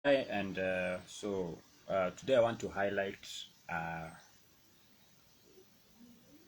Hi, and today I want to highlight uh,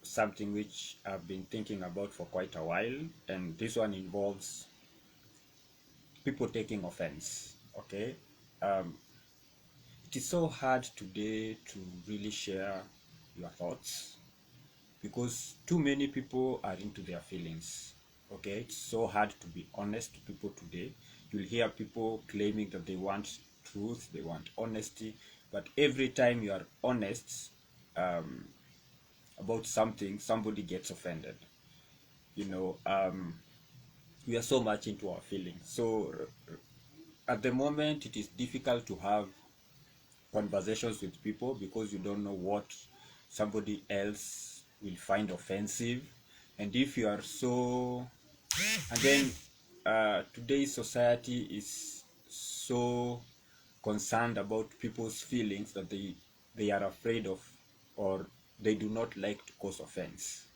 something which I've been thinking about for quite a while, and this one involves people taking offense. Okay, um, it is so hard today to really share your thoughts because too many people are into their feelings. Okay, it's so hard to be honest to people today. You'll hear people claiming that they want truth, they want honesty, but every time you are honest about something, somebody gets offended. You know, we are so much into our feelings. So at the moment, it is difficult to have conversations with people because you don't know what somebody else will find offensive. And if you are so, and then today's society is so concerned about people's feelings that they are afraid of, or they do not like to cause offense.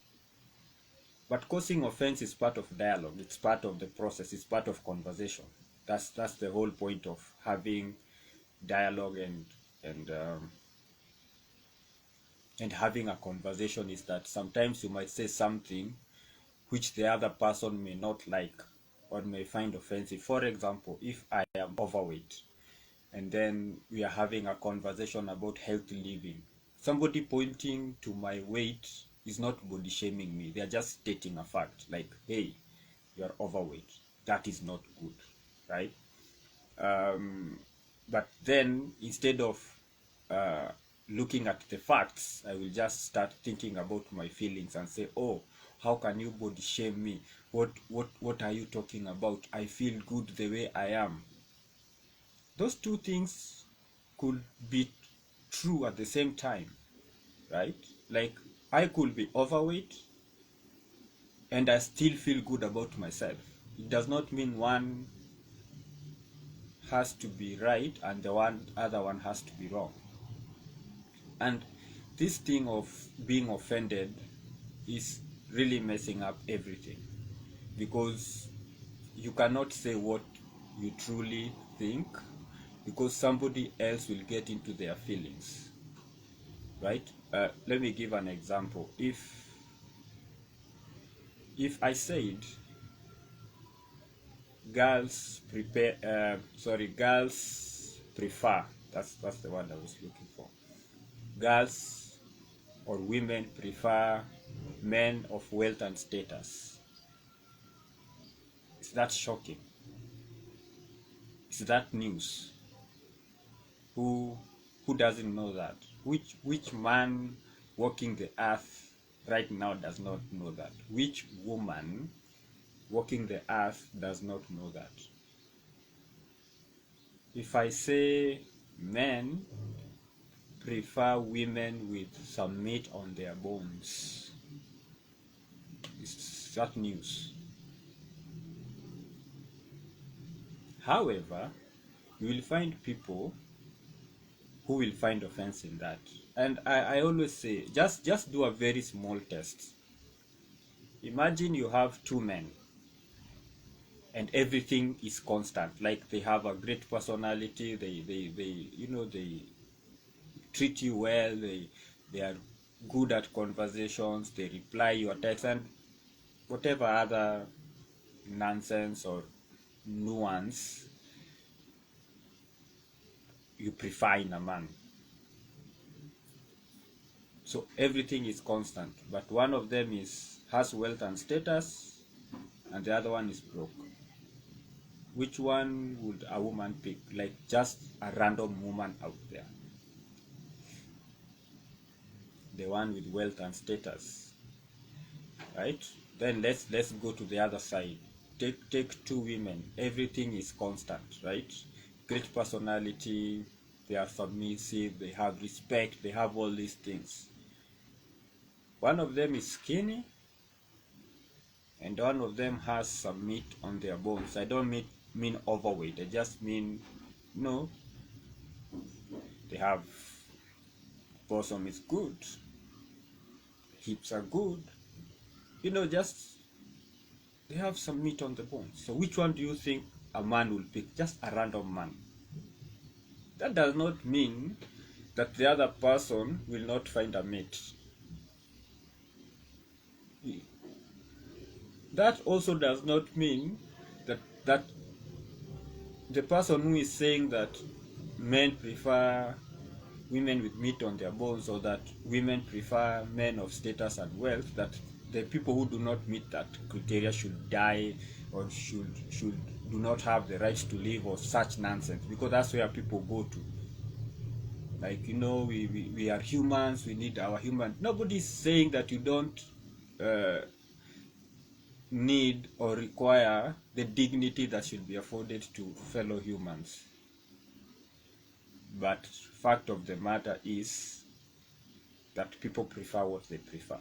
But causing offense is part of dialogue. It's part of the process. It's part of conversation. That's the whole point of having dialogue and and having a conversation is that sometimes you might say something which the other person may not like or may find offensive. For example, if I am overweight and then we are having a conversation about healthy living, somebody pointing to my weight is not body shaming me. They are just stating a fact like, hey, you're overweight. That is not good, right? Um, but then instead of uh, looking at the facts, I will just start thinking about my feelings and say, oh, how can you body shame me? What are you talking about? I feel good the way I am. Those two things could be true at the same time, right? Like I could be overweight and I still feel good about myself. It does not mean one has to be right and the other one has to be wrong. And this thing of being offended is really messing up everything because you cannot say what you truly think because somebody else will get into their feelings, right? Let me give an example. If I said girls prefer, that's the word I was looking for. Girls or women prefer men of wealth and status. Is that shocking? Is that news? Who who doesn't know that? Which man walking the earth right now does not know that? Which woman walking the earth does not know that? If I say men prefer women with some meat on their bones, is that news? However, you will find people who will find offense in that. And I always say, just do a very small test. Imagine you have two men and everything is constant. Like they have a great personality, they treat you well, they are good at conversations, they reply your text and whatever other nonsense or nuance you prefer in a man. So everything is constant, but one of them is has wealth and status and the other one is broke. Which one would a woman pick? Like just a random woman out there. The one with wealth and status, right? Then let's go to the other side. Take two women. Everything is constant, right? Great personality, they are submissive, they have respect, they have all these things. One of them is skinny and one of them has some meat on their bones. I don't mean overweight. I just mean, you know, they have bosom is good, hips are good, just they have some meat on the bones. So which one do you think a man will pick? Just a random man. that does not mean that the other person will not find a mate. That also does not mean that the person who is saying that men prefer women with meat on their bones, or that women prefer men of status and wealth, that the people who do not meet that criteria should die, or should do not have the right to live, or such nonsense, because that's where people go to. Like, we are humans, we need our human. Nobody's saying that you don't need or require the dignity that should be afforded to fellow humans. But fact of the matter is that people prefer what they prefer.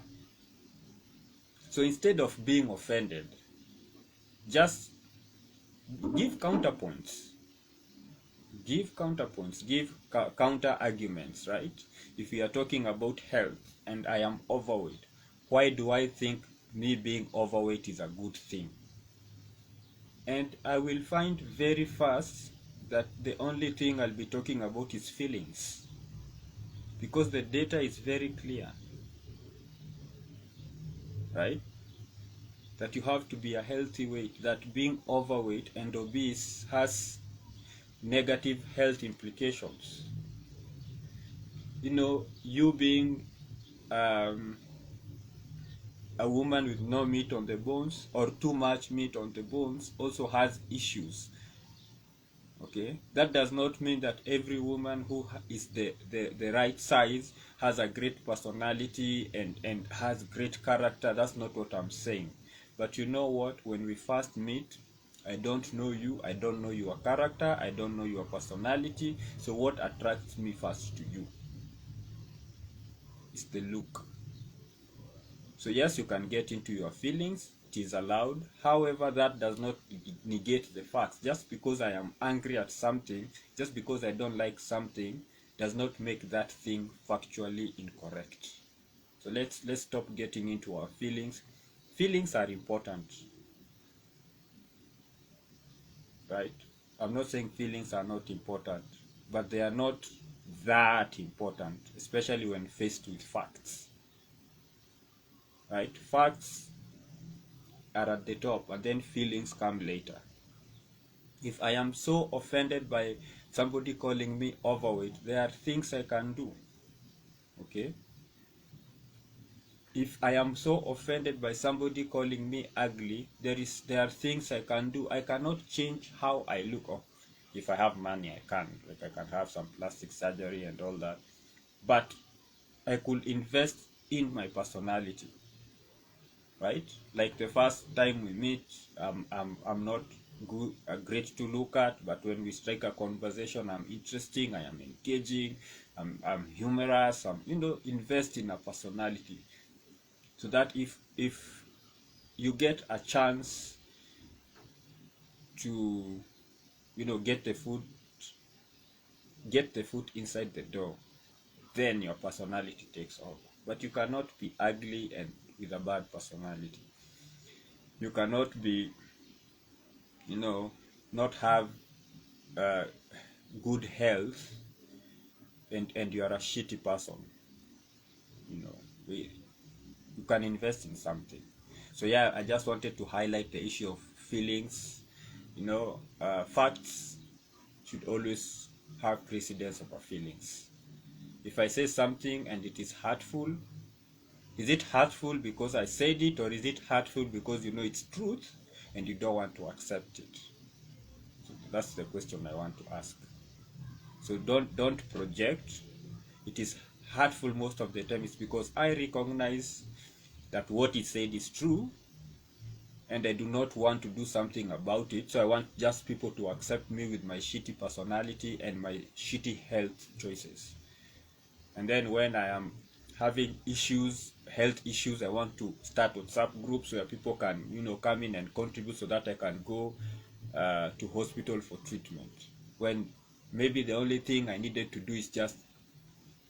So instead of being offended, just give counterpoints. Give counterpoints, give counter arguments, right? If we are talking about health and I am overweight, why do I think me being overweight is a good thing? And I will find very fast that the only thing I'll be talking about is feelings, because the data is very clear, right? That you have to be a healthy weight, that being overweight and obese has negative health implications. You being a woman with no meat on the bones, or too much meat on the bones, also has issues. Okay, that does not mean that every woman who is the right size has a great personality and has great character. That's not what I'm saying. But you know what? When we first meet, I don't know you, I don't know your character, I don't know your personality. So what attracts me first to you is the look. So yes, you can get into your feelings, it is allowed. However, that does not negate the facts. Just because I am angry at something, just because I don't like something, does not make that thing factually incorrect. So let's stop getting into our feelings. Feelings are important, right? I'm not saying feelings are not important, but they are not that important, especially when faced with facts. Right? Facts are at the top, and then feelings come later. If I am so offended by somebody calling me overweight, there are things I can do. Okay? If I am so offended by somebody calling me ugly, there are things I can do. I cannot change how I look. Oh, if I have money, I can. Like, I can have some plastic surgery and all that. But I could invest in my personality. Right? Like the first time we meet, I'm not good, great to look at, but when we strike a conversation, I'm interesting, I am engaging, I'm humorous, invest in a personality, so that if you get a chance to, get the foot inside the door, then your personality takes over. But you cannot be ugly and with a bad personality. You cannot be, not have good health and you are a shitty person. You can invest in something. So yeah, I just wanted to highlight the issue of feelings. Facts should always have precedence over feelings. If I say something and it is hurtful, is it hurtful because I said it, or is it hurtful because it's truth and you don't want to accept it? So that's the question I want to ask. So don't project. It is hurtful most of the time. It's because I recognize that what it said is true, and I do not want to do something about it. So I want just people to accept me with my shitty personality and my shitty health choices. And then when I am having health issues, I want to start WhatsApp groups where people can, come in and contribute, so that I can go to hospital for treatment. When maybe the only thing I needed to do is just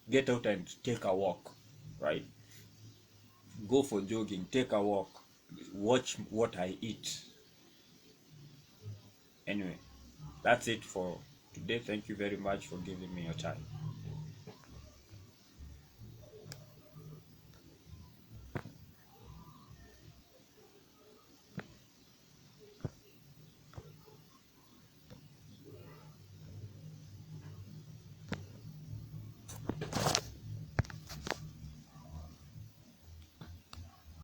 get out and take a walk, right? Go for jogging, take a walk, watch what I eat. Anyway, that's it for today. Thank you very much for giving me your time.